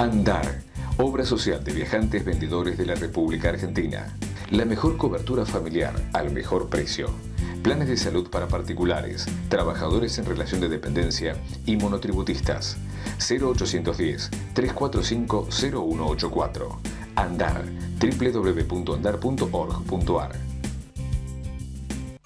Andar, obra social de viajantes vendedores de la República Argentina. La mejor cobertura familiar al mejor precio. Planes de salud para particulares, trabajadores en relación de dependencia y monotributistas. 0810-345-0184. Andar, www.andar.org.ar.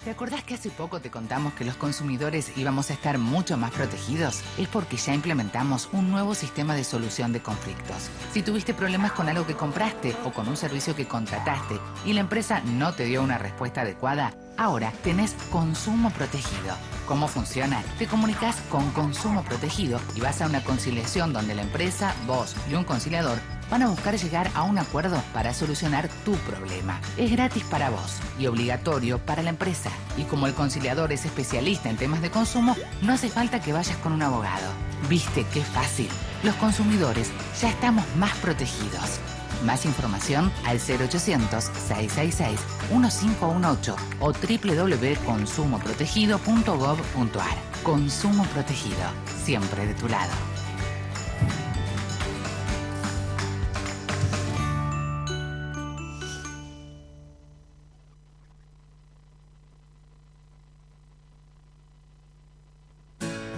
¿Te acordás que hace poco te contamos que los consumidores íbamos a estar mucho más protegidos? Es porque ya implementamos un nuevo sistema de solución de conflictos. Si tuviste problemas con algo que compraste o con un servicio que contrataste y la empresa no te dio una respuesta adecuada, ahora tenés Consumo Protegido. ¿Cómo funciona? Te comunicas con Consumo Protegido y vas a una conciliación donde la empresa, vos y un conciliador van a buscar llegar a un acuerdo para solucionar tu problema. Es gratis para vos y obligatorio para la empresa. Y como el conciliador es especialista en temas de consumo, no hace falta que vayas con un abogado. ¿Viste qué fácil? Los consumidores ya estamos más protegidos. Más información al 0800-666-1518 o www.consumoprotegido.gov.ar. Consumo Protegido, siempre de tu lado.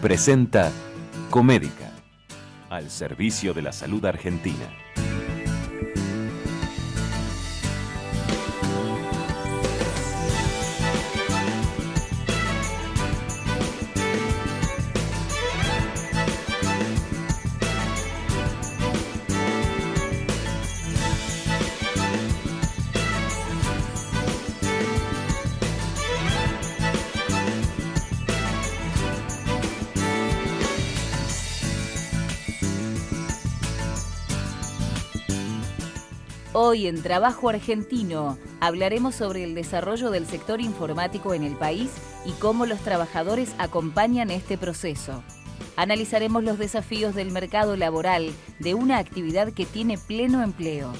Presenta Comédica, al servicio de la salud argentina. Hoy en Trabajo Argentino hablaremos sobre el desarrollo del sector informático en el país y cómo los trabajadores acompañan este proceso. Analizaremos los desafíos del mercado laboral de una actividad que tiene pleno empleo.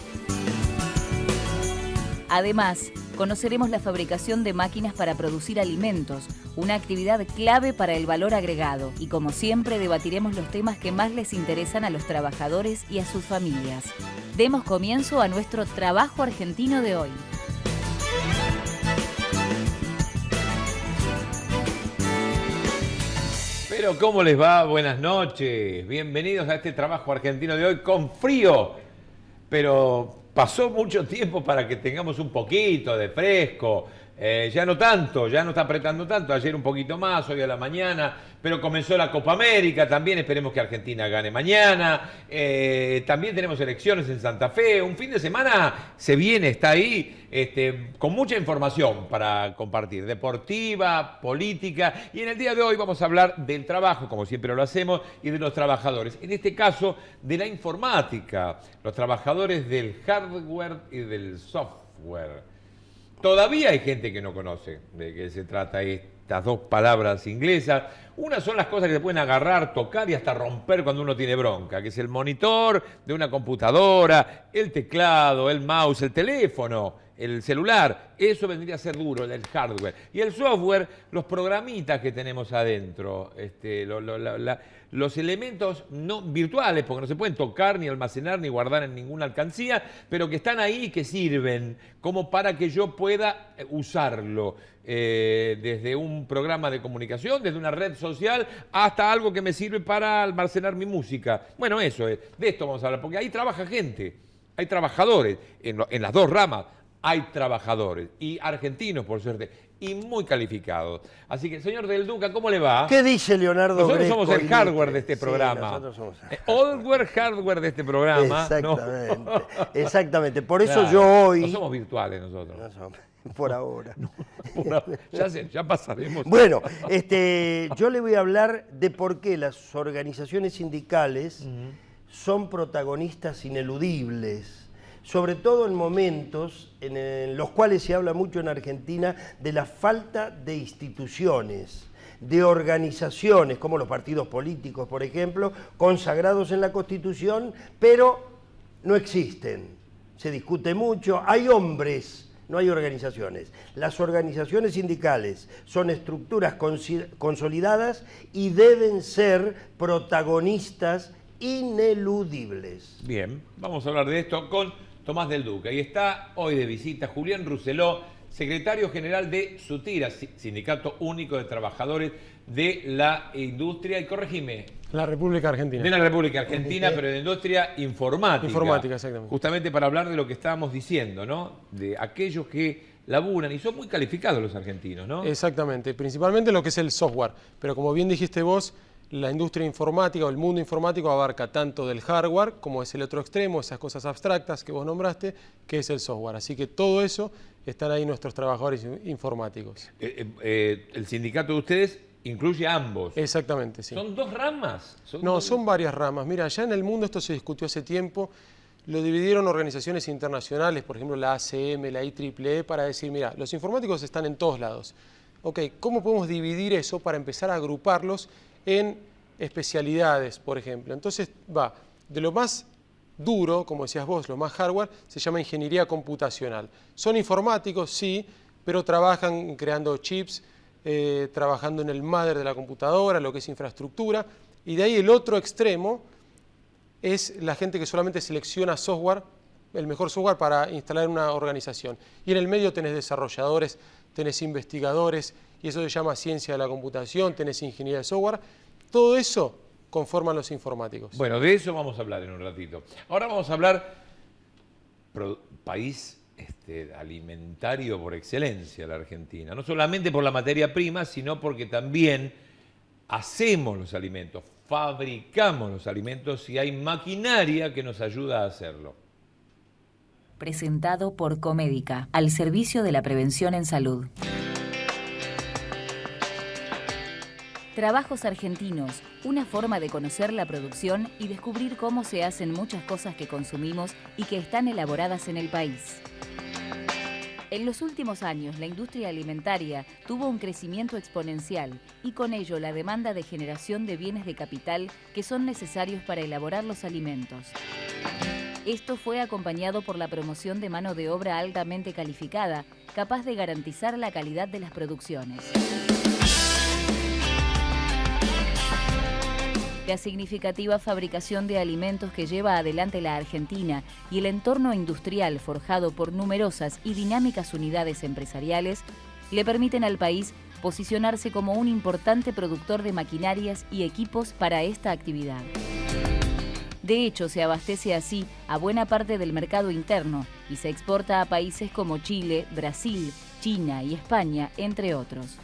Además, conoceremos la fabricación de máquinas para producir alimentos, una actividad clave para el valor agregado. Y como siempre, debatiremos los temas que más les interesan a los trabajadores y a sus familias. Demos comienzo a nuestro Trabajo Argentino de hoy. Pero ¿cómo les va? Buenas noches. Bienvenidos a este Trabajo Argentino de hoy con frío. Pero pasó mucho tiempo para que tengamos un poquito de fresco. Ya no tanto, ya no está apretando tanto. Ayer un poquito más, hoy a la mañana. Pero comenzó la Copa América también. Esperemos que Argentina gane mañana. También tenemos elecciones en Santa Fe. Un fin de semana se viene, está ahí, con mucha información para compartir. Deportiva, política. Y en el día de hoy vamos a hablar del trabajo, como siempre lo hacemos, y de los trabajadores. En este caso, de la informática. Los trabajadores del hardware y del software. Todavía hay gente que no conoce de qué se trata estas dos palabras inglesas. Una son las cosas que se pueden agarrar, tocar y hasta romper cuando uno tiene bronca, que es el monitor de una computadora, el teclado, el mouse, el teléfono, el celular. Eso vendría a ser duro, el hardware. Y el software, los programitas que tenemos adentro, los elementos no virtuales, porque no se pueden tocar, ni almacenar, ni guardar en ninguna alcancía, pero que están ahí y que sirven como para que yo pueda usarlo. Desde un programa de comunicación, desde una red social, hasta algo que me sirve para almacenar mi música. Bueno, eso es. De esto vamos a hablar, porque ahí trabaja gente, hay trabajadores, en las dos ramas hay trabajadores, y argentinos, por suerte, y muy calificados. Así que, señor Del Duca, ¿cómo le va? ¿Qué dice Leonardo Nosotros Greco? somos el hardware de este programa. Sí, nosotros somos el Oldware, hardware de este programa. Exactamente, ¿no? exactamente. Por eso Claro, yo hoy... no somos virtuales nosotros. No somos, por ahora. Ya pasaremos. Bueno, yo le voy a hablar de por qué las organizaciones sindicales son protagonistas ineludibles, sobre todo en momentos en los cuales se habla mucho en Argentina de la falta de instituciones, de organizaciones, como los partidos políticos, por ejemplo, consagrados en la Constitución, pero no existen. Se discute mucho, hay hombres, no hay organizaciones. Las organizaciones sindicales son estructuras consolidadas y deben ser protagonistas ineludibles. Bien, vamos a hablar de esto con Tomás del Duque. Ahí está hoy de visita Julián Rousselot, secretario general de SUTIRA, Sindicato Único de Trabajadores de la Industria, y corregime. La República Argentina. De la República Argentina, pero de industria informática. Informática, exactamente. Justamente para hablar de lo que estábamos diciendo, ¿no? De aquellos que laburan y son muy calificados los argentinos, ¿no? Exactamente, principalmente lo que es el software. Pero como bien dijiste vos, la industria informática o el mundo informático abarca tanto del hardware, como es el otro extremo, esas cosas abstractas que vos nombraste, que es el software. Así que todo eso están ahí nuestros trabajadores informáticos. El sindicato de ustedes incluye a ambos. Exactamente, sí. ¿Son dos ramas? Son varias ramas. Mira, ya en el mundo esto se discutió hace tiempo. Lo dividieron organizaciones internacionales, por ejemplo la ACM, la IEEE, para decir, mira, los informáticos están en todos lados. Ok, ¿cómo podemos dividir eso para empezar a agruparlos en especialidades, por ejemplo? Entonces va de lo más duro, como decías vos, lo más hardware, se llama ingeniería computacional. Son informáticos, sí, pero trabajan creando chips, trabajando en el mother de la computadora, lo que es infraestructura, y de ahí el otro extremo es la gente que solamente selecciona software, el mejor software para instalar en una organización. Y en el medio tenés desarrolladores, tenés investigadores, y eso se llama ciencia de la computación, tenés ingeniería de software. Todo eso conforman los informáticos. Bueno, de eso vamos a hablar en un ratito. Ahora vamos a hablar país alimentario por excelencia, la Argentina. No solamente por la materia prima, sino porque también hacemos los alimentos, fabricamos los alimentos y hay maquinaria que nos ayuda a hacerlo. Presentado por Comédica, al servicio de la prevención en salud. Trabajos argentinos, una forma de conocer la producción y descubrir cómo se hacen muchas cosas que consumimos y que están elaboradas en el país. En los últimos años, la industria alimentaria tuvo un crecimiento exponencial y con ello la demanda de generación de bienes de capital que son necesarios para elaborar los alimentos. Esto fue acompañado por la promoción de mano de obra altamente calificada, capaz de garantizar la calidad de las producciones. La significativa fabricación de alimentos que lleva adelante la Argentina y el entorno industrial forjado por numerosas y dinámicas unidades empresariales le permiten al país posicionarse como un importante productor de maquinarias y equipos para esta actividad. De hecho, se abastece así a buena parte del mercado interno y se exporta a países como Chile, Brasil, China y España, entre otros.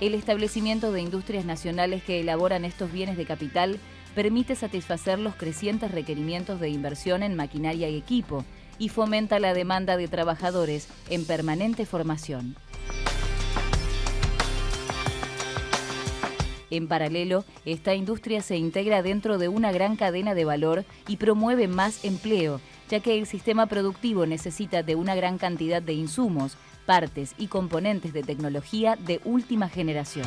El establecimiento de industrias nacionales que elaboran estos bienes de capital permite satisfacer los crecientes requerimientos de inversión en maquinaria y equipo y fomenta la demanda de trabajadores en permanente formación. En paralelo, esta industria se integra dentro de una gran cadena de valor y promueve más empleo, ya que el sistema productivo necesita de una gran cantidad de insumos, partes y componentes de tecnología de última generación.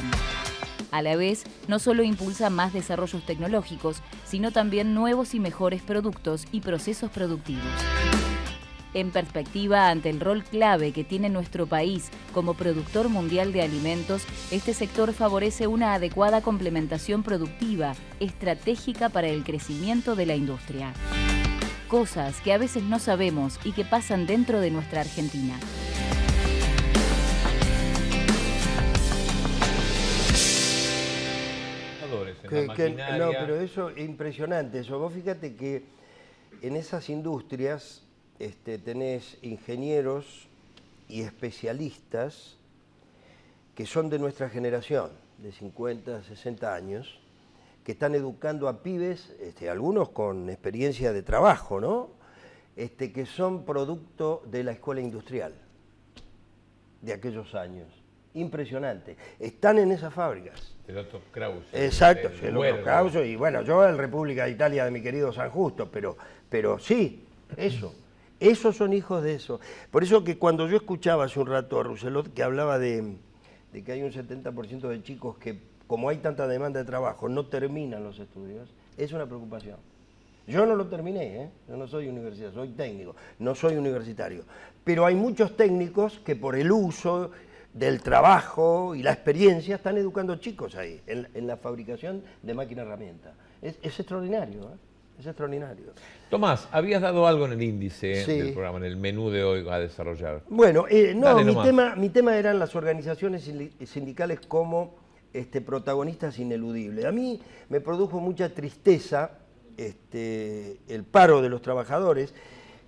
A la vez, no solo impulsa más desarrollos tecnológicos, sino también nuevos y mejores productos y procesos productivos. En perspectiva, ante el rol clave que tiene nuestro país como productor mundial de alimentos, este sector favorece una adecuada complementación productiva, estratégica para el crecimiento de la industria. Cosas que a veces no sabemos y que pasan dentro de nuestra Argentina. No, pero eso es impresionante. Eso. Vos fíjate que en esas industrias tenés ingenieros y especialistas que son de nuestra generación, de 50, 60 años, que están educando a pibes, algunos con experiencia de trabajo, ¿no? Que son producto de la escuela industrial de aquellos años. Impresionante. Están en esas fábricas. El Otto Krause. Exacto, el Otto Krause y bueno, yo en República de Italia de mi querido San Justo, pero sí, eso. Esos son hijos de eso. Por eso que cuando yo escuchaba hace un rato a Rousselot que hablaba de que hay un 70% de chicos que, como hay tanta demanda de trabajo, no terminan los estudios, es una preocupación. Yo no lo terminé, yo no soy universidad, soy técnico, no soy universitario. Pero hay muchos técnicos que por el uso del trabajo y la experiencia, están educando chicos ahí, en la fabricación de máquina herramienta. Es extraordinario, ¿eh? Es extraordinario. Tomás, habías dado algo en el índice Sí. del programa, en el menú de hoy a desarrollar. Bueno, no, Dale nomás. mi tema eran las organizaciones sindicales como protagonistas ineludibles. A mí me produjo mucha tristeza el paro de los trabajadores,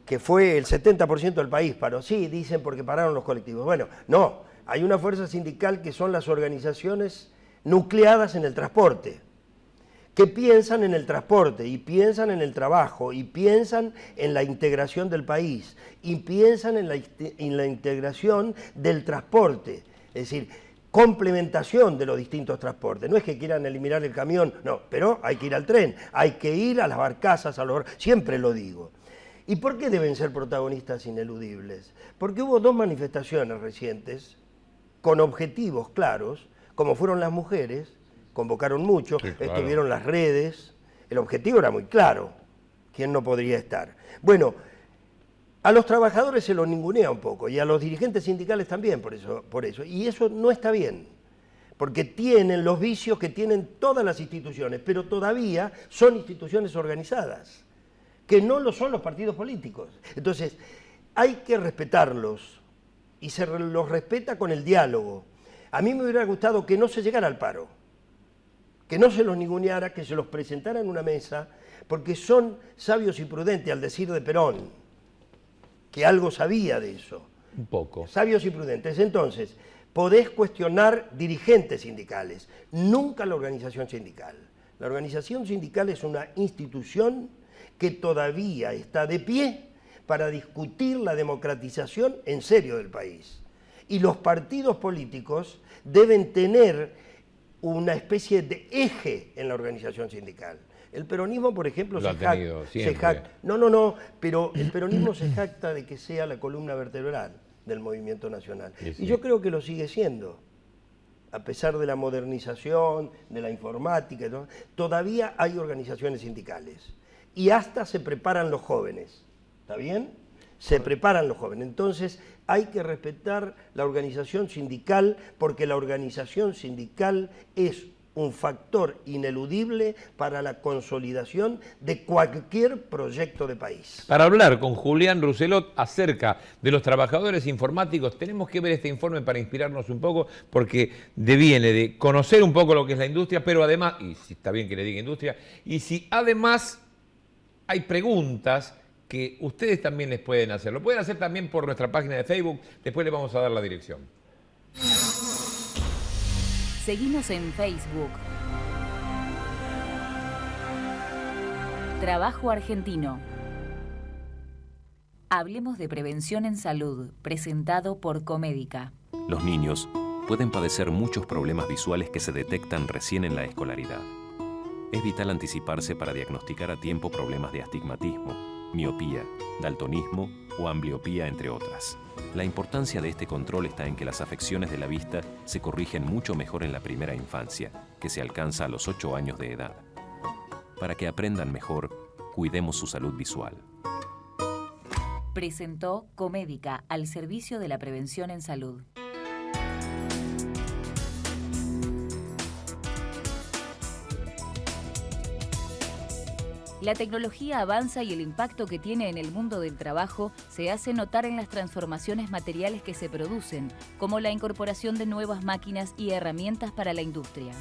que fue el 70% del país paró. Sí, dicen porque pararon los colectivos. Bueno, no, hay una fuerza sindical que son las organizaciones nucleadas en el transporte, que piensan en el transporte y piensan en el trabajo y piensan en la integración del país y piensan en la integración del transporte, es decir, complementación de los distintos transportes. No es que quieran eliminar el camión, no, pero hay que ir al tren, hay que ir a las barcazas, siempre lo digo. ¿Y por qué deben ser protagonistas ineludibles? Porque hubo 2 manifestaciones recientes con objetivos claros, como fueron las mujeres, convocaron mucho, Sí, claro. estuvieron las redes, el objetivo era muy claro, ¿quién no podría estar? Bueno, a los trabajadores se los ningunea un poco y a los dirigentes sindicales también por eso, y eso no está bien, porque tienen los vicios que tienen todas las instituciones, pero todavía son instituciones organizadas, que no lo son los partidos políticos. Entonces, hay que respetarlos y se los respeta con el diálogo. A mí me hubiera gustado que no se llegara al paro, que no se los ninguneara, que se los presentara en una mesa, porque son sabios y prudentes, al decir de Perón, que algo sabía de eso. Un poco. Sabios y prudentes. Entonces, podés cuestionar dirigentes sindicales, nunca la organización sindical. La organización sindical es una institución que todavía está de pie para discutir la democratización en serio del país. Y los partidos políticos deben tener una especie de eje en la organización sindical. El peronismo, por ejemplo, Lo ha tenido siempre. pero el peronismo se jacta de que sea la columna vertebral del movimiento nacional. Sí. Y yo creo que lo sigue siendo. A pesar de la modernización, de la informática, ¿no? Todavía hay organizaciones sindicales. Y hasta se preparan los jóvenes. ¿Está bien? Se preparan los jóvenes. Entonces hay que respetar la organización sindical, porque la organización sindical es un factor ineludible para la consolidación de cualquier proyecto de país. Para hablar con Julián Rousselot acerca de los trabajadores informáticos, tenemos que ver este informe para inspirarnos un poco, porque deviene de conocer un poco lo que es la industria, pero además, y si está bien que le diga industria, y si además hay preguntas que ustedes también les pueden hacer. Lo pueden hacer también por nuestra página de Facebook, después les vamos a dar la dirección. Seguinos en Facebook. Trabajo Argentino. Hablemos de prevención en salud, presentado por Comédica. Los niños pueden padecer muchos problemas visuales que se detectan recién en la escolaridad. Es vital anticiparse para diagnosticar a tiempo problemas de astigmatismo, miopía, daltonismo o ambliopía, entre otras. La importancia de este control está en que las afecciones de la vista se corrigen mucho mejor en la primera infancia, que se alcanza a los 8 años de edad. Para que aprendan mejor, cuidemos su salud visual. Presentó Comédica, al servicio de la prevención en salud. La tecnología avanza y el impacto que tiene en el mundo del trabajo se hace notar en las transformaciones materiales que se producen, como la incorporación de nuevas máquinas y herramientas para la industria.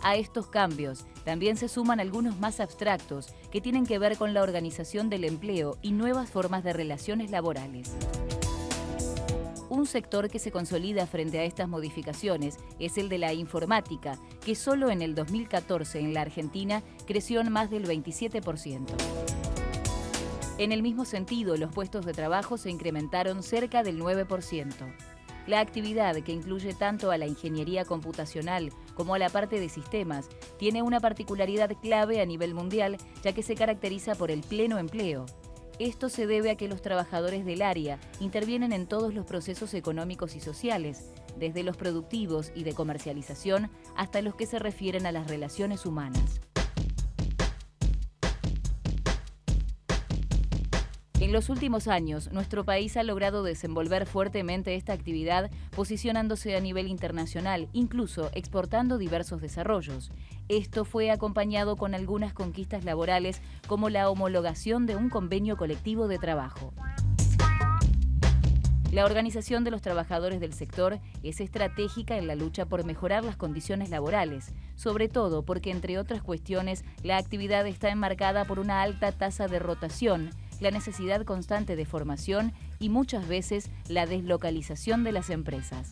A estos cambios también se suman algunos más abstractos que tienen que ver con la organización del empleo y nuevas formas de relaciones laborales. Un sector que se consolida frente a estas modificaciones es el de la informática, que solo en el 2014 en la Argentina creció en más del 27%. En el mismo sentido, los puestos de trabajo se incrementaron cerca del 9%. La actividad, que incluye tanto a la ingeniería computacional como a la parte de sistemas, tiene una particularidad clave a nivel mundial, ya que se caracteriza por el pleno empleo. Esto se debe a que los trabajadores del área intervienen en todos los procesos económicos y sociales, desde los productivos y de comercialización hasta los que se refieren a las relaciones humanas. En En los últimos años, nuestro país ha logrado desenvolver fuertemente esta actividad, posicionándose a nivel internacional, incluso exportando diversos desarrollos. Esto fue acompañado con algunas conquistas laborales, como la homologación de un convenio colectivo de trabajo. La organización de los trabajadores del sector es estratégica en la lucha por mejorar las condiciones laborales, sobre todo porque, entre otras cuestiones, la actividad está enmarcada por una alta tasa de rotación, la necesidad constante de formación y muchas veces la deslocalización de las empresas.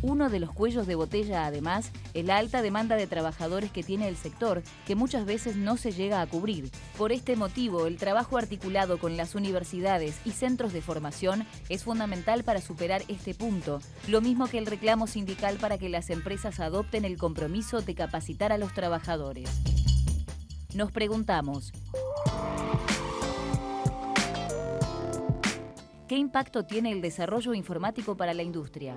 Uno de los cuellos de botella, además, es la alta demanda de trabajadores que tiene el sector, que muchas veces no se llega a cubrir. Por este motivo, el trabajo articulado con las universidades y centros de formación es fundamental para superar este punto, lo mismo que el reclamo sindical para que las empresas adopten el compromiso de capacitar a los trabajadores. Nos preguntamos, ¿qué impacto tiene el desarrollo informático para la industria?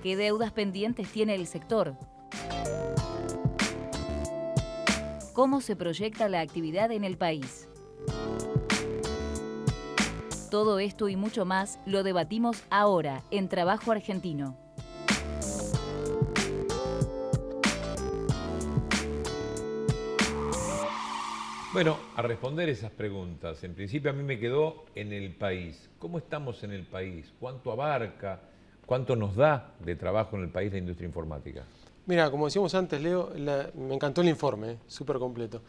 ¿Qué deudas pendientes tiene el sector? ¿Cómo se proyecta la actividad en el país? Todo esto y mucho más lo debatimos ahora en Trabajo Argentino. Bueno, a responder esas preguntas, en principio a mí me quedó en el país. ¿Cómo estamos en el país? ¿Cuánto abarca? ¿Cuánto nos da de trabajo en el país la industria informática? Mira, como decíamos antes, Leo, me encantó el informe, súper completo.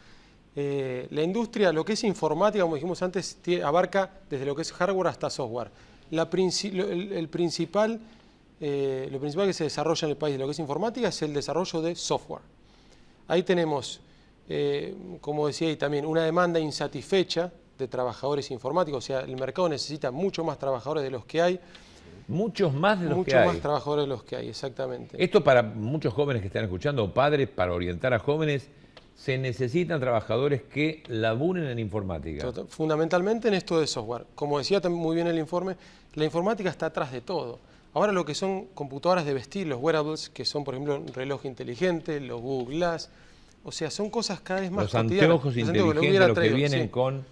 La industria, lo que es informática, como dijimos antes, abarca desde lo que es hardware hasta software. Lo principal que se desarrolla en el país de lo que es informática es el desarrollo de software. Ahí tenemos, como decía ahí también, una demanda insatisfecha de trabajadores informáticos, o sea, el mercado necesita mucho más trabajadores de los que hay. Muchos más de los que hay. Muchos más trabajadores de los que hay, exactamente. Esto para muchos jóvenes que están escuchando, o padres, para orientar a jóvenes, se necesitan trabajadores que laburen en informática. Fundamentalmente en esto de software. Como decía también muy bien el informe, la informática está atrás de todo. Ahora lo que son computadoras de vestir, los wearables, que son por ejemplo un reloj inteligente, los Google Glass, o sea, son cosas cada vez más los cotidianas. Anteojos inteligentes, los que vienen sí, con...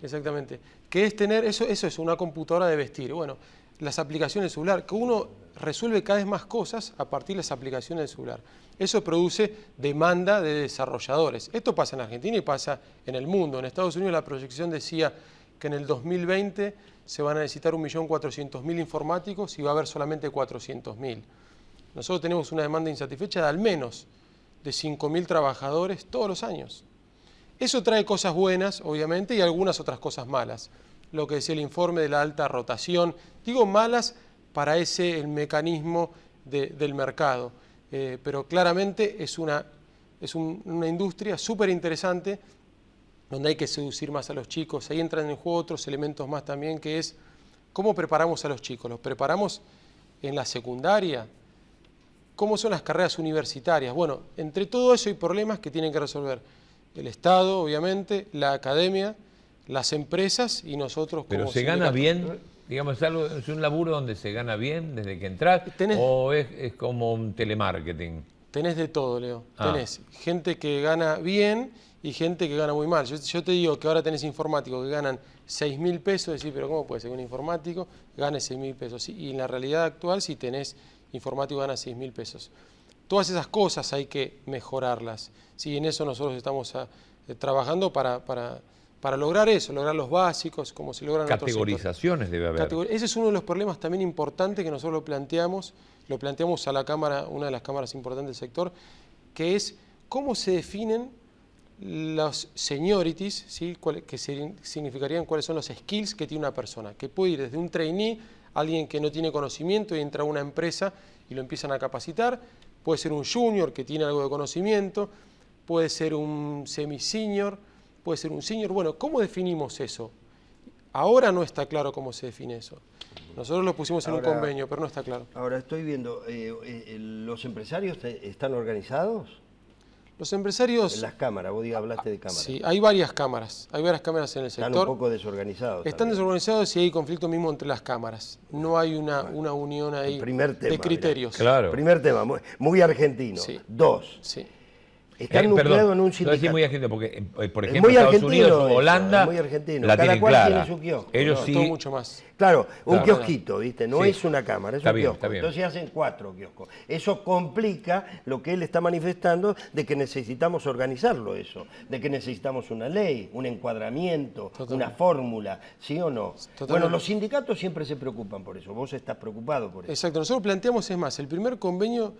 Exactamente. Que es tener, eso es una computadora de vestir. Bueno, las aplicaciones del celular, que uno resuelve cada vez más cosas a partir de las aplicaciones del celular. Eso produce demanda de desarrolladores. Esto pasa en Argentina y pasa en el mundo. En Estados Unidos la proyección decía que en el 2020 se van a necesitar 1.400.000 informáticos y va a haber solamente 400.000. Nosotros tenemos una demanda insatisfecha de al menos de 5.000 trabajadores todos los años. Eso trae cosas buenas, obviamente, y algunas otras cosas malas. Lo que decía el informe de la alta rotación, digo malas para el mecanismo del mercado, pero claramente es una industria súper interesante donde hay que seducir más a los chicos. Ahí entran en juego otros elementos más también, que es cómo preparamos a los chicos. ¿Los preparamos en la secundaria? ¿Cómo son las carreras universitarias? Bueno, entre todo eso hay problemas que tienen que resolver el Estado, obviamente, la academia, las empresas y nosotros como ¿Pero se gana bien? Digamos, ¿es un laburo donde se gana bien desde que entras? ¿O es como un telemarketing? Tenés de todo, Leo. Tenés gente que gana bien y gente que gana muy mal. Yo te digo que ahora tenés informáticos que ganan 6.000 pesos, decís, pero ¿cómo puede ser que un informático gane 6.000 pesos? Y en la realidad actual, si tenés informático que gana 6.000 pesos. Todas esas cosas hay que mejorarlas. Sí, en eso nosotros estamos trabajando para lograr eso, lograr los básicos, como se logran categorizaciones debe haber. Ese es uno de los problemas también importantes que nosotros lo planteamos a la Cámara, una de las cámaras importantes del sector, que es cómo se definen los seniorities, ¿sí? Que significarían cuáles son los skills que tiene una persona, que puede ir desde un trainee, alguien que no tiene conocimiento y entra a una empresa y lo empiezan a capacitar, puede ser un junior que tiene algo de conocimiento, puede ser un semi-senior, puede ser un senior. Bueno, ¿cómo definimos eso? Ahora no está claro cómo se define eso. Nosotros lo pusimos en un convenio, pero no está claro. Ahora estoy viendo, ¿los empresarios están organizados? Los empresarios... En las cámaras, vos hablaste de cámaras. Sí, hay varias cámaras en el sector. Están un poco desorganizados. Están desorganizados y hay conflicto mismo entre las cámaras. No hay una unión ahí de criterios. Claro. Primer tema, muy argentino. Sí. Dos. Sí. Están nucleados en un No sindicato. decís muy argentino, porque, por Es ejemplo, muy Estados argentino Unidos o eso, Holanda es muy argentino. la Cada tienen cual clara. tiene su kiosco. Ellos No, sí. todo mucho más. Claro, un Claro. kiosquito, ¿viste? No Sí. es una cámara, es Está un bien, kiosco. está bien. Entonces hacen 4 kioscos. Eso complica lo que él está manifestando de que necesitamos organizarlo eso, de que necesitamos una ley, un encuadramiento, una fórmula, ¿sí o no? Totalmente. Bueno, los sindicatos siempre se preocupan por eso, vos estás preocupado por eso. Exacto, nosotros planteamos, es más, el primer convenio,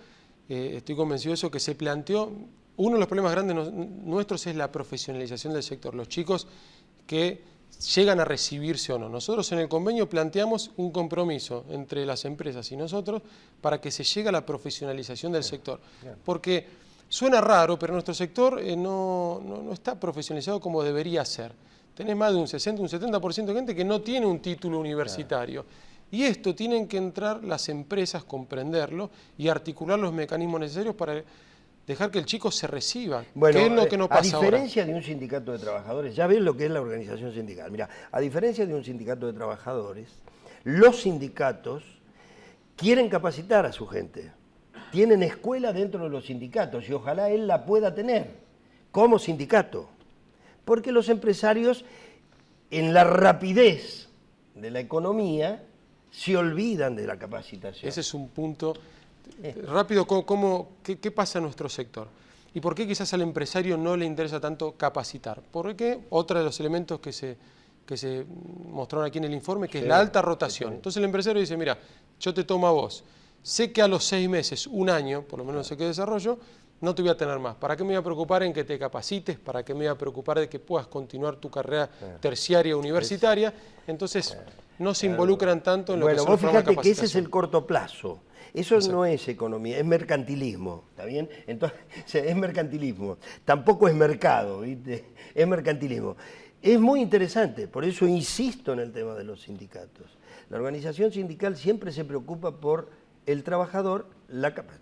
estoy convencido de eso, que se planteó, uno de los problemas grandes nuestros es la profesionalización del sector, los chicos que llegan a recibirse o no. Nosotros en el convenio planteamos un compromiso entre las empresas y nosotros para que se llegue a la profesionalización del sector. Porque suena raro, pero nuestro sector no está profesionalizado como debería ser. Tenés más de un 60, un 70% de gente que no tiene un título universitario. Y esto tienen que entrar las empresas, comprenderlo y articular los mecanismos necesarios para dejar que el chico se reciba. Bueno, ¿Qué es lo que no pasa a diferencia de un sindicato de trabajadores, ya ves lo que es la organización sindical. Mira, a diferencia de un sindicato de trabajadores, los sindicatos quieren capacitar a su gente. Tienen escuela dentro de los sindicatos y ojalá él la pueda tener como sindicato. Porque los empresarios, en la rapidez de la economía, se olvidan de la capacitación. Ese es un punto rápido. ¿Qué pasa en nuestro sector? ¿Y por qué quizás al empresario no le interesa tanto capacitar? Porque otro de los elementos que se mostraron aquí en el informe, que es la alta rotación. Entonces el empresario dice, mira, yo te tomo a vos. Sé que a los 6 meses, un año, por lo menos sé que desarrollo, no te voy a tener más. ¿Para qué me voy a preocupar en que te capacites? ¿Para qué me voy a preocupar de que puedas continuar tu carrera terciaria universitaria? Entonces no se involucran tanto en lo que son Bueno, los vos programas de fíjate que ese es capacitación. el corto plazo. Eso no es economía, es mercantilismo, ¿está bien? Entonces, es mercantilismo. Tampoco es mercado, ¿viste? Es mercantilismo. Es muy interesante, por eso insisto en el tema de los sindicatos. La organización sindical siempre se preocupa por el trabajador,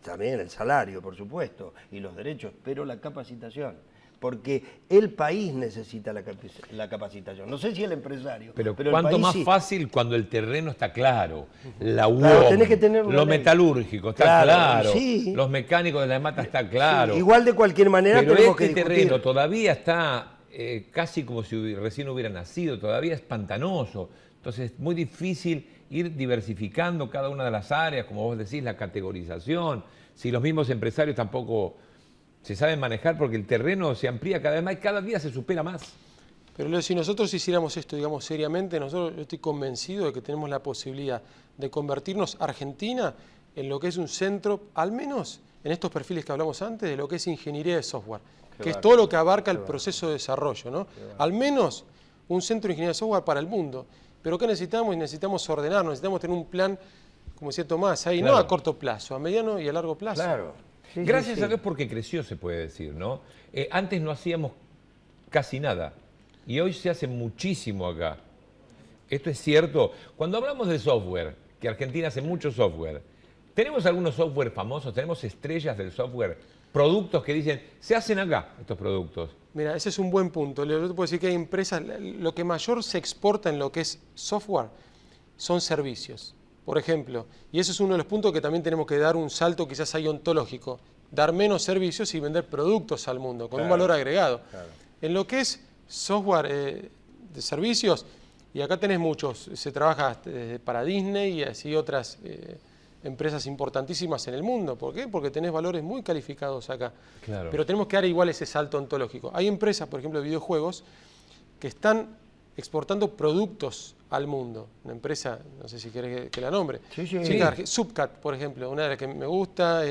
también el salario, por supuesto, y los derechos, pero la capacitación. Porque el país necesita la capacitación. No sé si el empresario. Pero el cuanto país más sí. fácil cuando el terreno está claro, la UOM, Claro, tenés que tener una lo ley. metalúrgico está Claro, claro, sí. los mecánicos de la mata está claro. Sí, igual de cualquier manera Pero tenemos que este discutir. terreno todavía está casi como si recién hubiera nacido, todavía es pantanoso. Entonces es muy difícil ir diversificando cada una de las áreas, como vos decís, la categorización. Si los mismos empresarios tampoco se saben manejar porque el terreno se amplía cada vez más y cada día se supera más. Pero Leo, si nosotros hiciéramos esto, digamos, seriamente, yo estoy convencido de que tenemos la posibilidad de convertirnos Argentina en lo que es un centro, al menos en estos perfiles que hablamos antes, de lo que es ingeniería de software, que es todo lo que abarca el proceso de desarrollo, ¿no? Al menos un centro de ingeniería de software para el mundo. Pero ¿qué necesitamos? Necesitamos ordenarnos, necesitamos tener un plan, como decía Tomás, ahí no a corto plazo, a mediano y a largo plazo. Claro. Sí, Gracias sí, a sí. Dios porque creció, se puede decir, ¿no? Antes no hacíamos casi nada y hoy se hace muchísimo acá. Esto es cierto. Cuando hablamos de software, que Argentina hace mucho software, tenemos algunos software famosos, tenemos estrellas del software, productos que dicen, se hacen acá estos productos. Mira, ese es un buen punto, Leo. Yo te puedo decir que hay empresas, lo que mayor se exporta en lo que es software son servicios. Por ejemplo, y ese es uno de los puntos que también tenemos que dar un salto quizás ahí ontológico, dar menos servicios y vender productos al mundo con un valor agregado. En lo que es software de servicios, y acá tenés muchos, se trabaja para Disney y así otras empresas importantísimas en el mundo. ¿Por qué? Porque tenés valores muy calificados acá. Claro. Pero tenemos que dar igual ese salto ontológico. Hay empresas, por ejemplo, de videojuegos, que están exportando productos al mundo. Una empresa, no sé si querés que la nombre. Sí, sí. Subcat, por ejemplo, una de las que me gusta,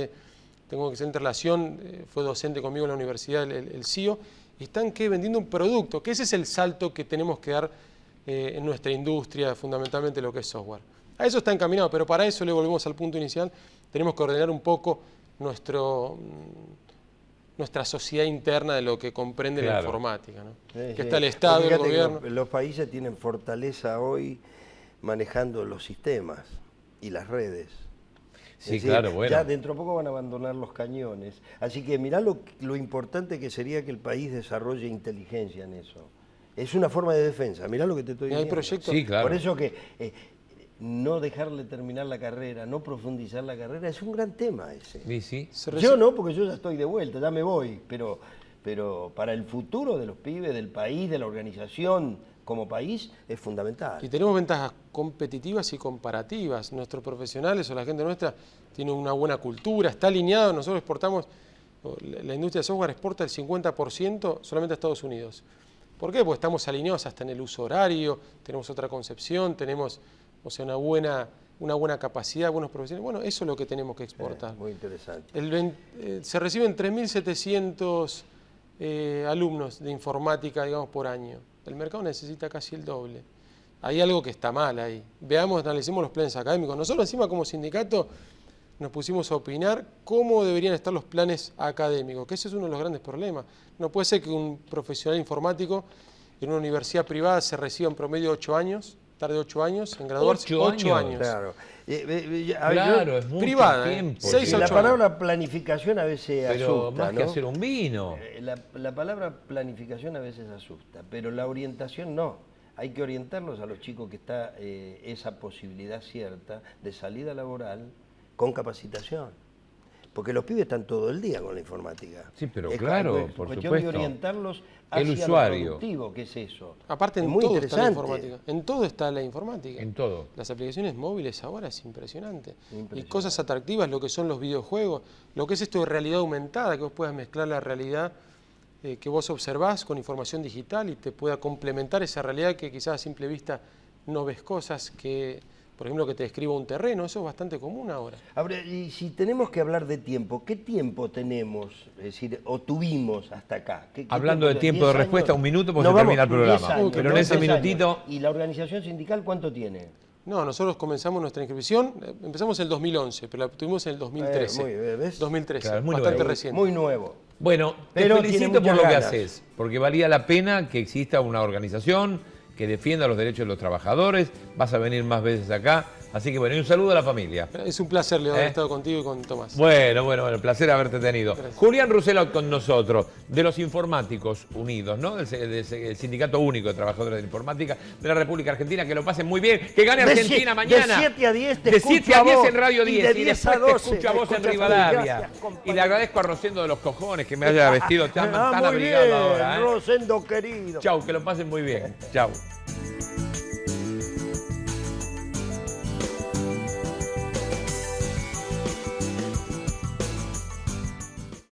tengo excelente relación, fue docente conmigo en la universidad, el CEO, y están vendiendo un producto, que ese es el salto que tenemos que dar en nuestra industria, fundamentalmente lo que es software. A eso está encaminado, pero para eso le volvemos al punto inicial, tenemos que ordenar un poco nuestra sociedad interna de lo que comprende la informática, ¿no? Sí, que sí. está el Estado, el Fíjate que gobierno. los países tienen fortaleza hoy manejando los sistemas y las redes. Sí, Es decir, claro, bueno. ya dentro de poco van a abandonar los cañones. Así que mirá lo importante que sería que el país desarrolle inteligencia en eso. Es una forma de defensa. Mirá lo que te estoy Y hay diciendo. proyectos. Sí, claro. Por eso que no dejarle terminar la carrera, no profundizar la carrera, es un gran tema ese. Sí, sí. Yo no, porque yo ya estoy de vuelta, ya me voy, pero para el futuro de los pibes, del país, de la organización como país, es fundamental. Y tenemos ventajas competitivas y comparativas. Nuestros profesionales o la gente nuestra tiene una buena cultura, está alineado. Nosotros exportamos, la industria de software exporta el 50% solamente a Estados Unidos. ¿Por qué? Porque estamos alineados hasta en el uso horario, tenemos otra concepción, tenemos una buena capacidad, buenos profesionales. Bueno, eso es lo que tenemos que exportar. Muy interesante. Se reciben 3.700 alumnos de informática, digamos, por año. El mercado necesita casi el doble. Hay algo que está mal ahí. Veamos, analicemos los planes académicos. Nosotros encima como sindicato nos pusimos a opinar cómo deberían estar los planes académicos, que ese es uno de los grandes problemas. No puede ser que un profesional informático en una universidad privada se reciba en promedio 8 años, tarde 8 años, en graduarse 8 años. Claro. Claro, es mucho privada, tiempo. 6 a 8 La palabra planificación a veces Pero asusta, más ¿no? que hacer un vino. La palabra planificación a veces asusta, pero la orientación no. Hay que orientarlos a los chicos que está esa posibilidad cierta de salida laboral con capacitación. Porque los pibes están todo el día con la informática. Sí, pero claro, por cuestión supuesto. de orientarlos El hacia usuario. lo productivo, ¿qué es eso? Aparte, Es en muy todo está la interesante. informática. En todo está la informática. En todo. Las aplicaciones móviles ahora es impresionante. Impresionante. Y cosas atractivas, lo que son los videojuegos, lo que es esto de realidad aumentada, que vos puedas mezclar la realidad que vos observás con información digital y te pueda complementar esa realidad que quizás a simple vista no ves cosas que, por ejemplo, que te describa un terreno. Eso es bastante común ahora. Ahora, y si tenemos que hablar de tiempo, ¿qué tiempo tenemos, es decir, o tuvimos hasta acá? ¿Qué Hablando de tiempo de 10 respuesta, años? un minuto, porque Nos se vamos, termina el 10 programa. años, Pero en ¿no? ese 10 años. minutito... ¿Y la organización sindical cuánto tiene? No, nosotros comenzamos nuestra inscripción, empezamos en el 2011, pero la tuvimos en el 2013. Muy bien, ¿ves? 2013, Claro, es muy bastante nuevo. reciente. Muy nuevo. Bueno, Pero te tiene felicito por muchas lo que ganas. haces, porque valía la pena que exista una organización que defienda los derechos de los trabajadores. Vas a venir más veces acá. Así que bueno, y un saludo a la familia. Es un placer, Leo, haber estado contigo y con Tomás. Bueno, placer haberte tenido. Gracias. Julián Rousselot con nosotros, de los Informáticos Unidos, ¿no? Del Sindicato Único de Trabajadores de la Informática de la República Argentina. Que lo pasen muy bien, que gane Argentina mañana. De 7 a 10 te De escucho 7 a 10 vos, en Radio 10 y de y 10 después a 12 te escucho a vos en escuchas Rivadavia. Gracias, compañero. Y le agradezco a Rosendo de los Cojones que me haya vestido tan Muy abrigado bien, ahora. Rosendo querido. Chau, que lo pasen muy bien. Chau.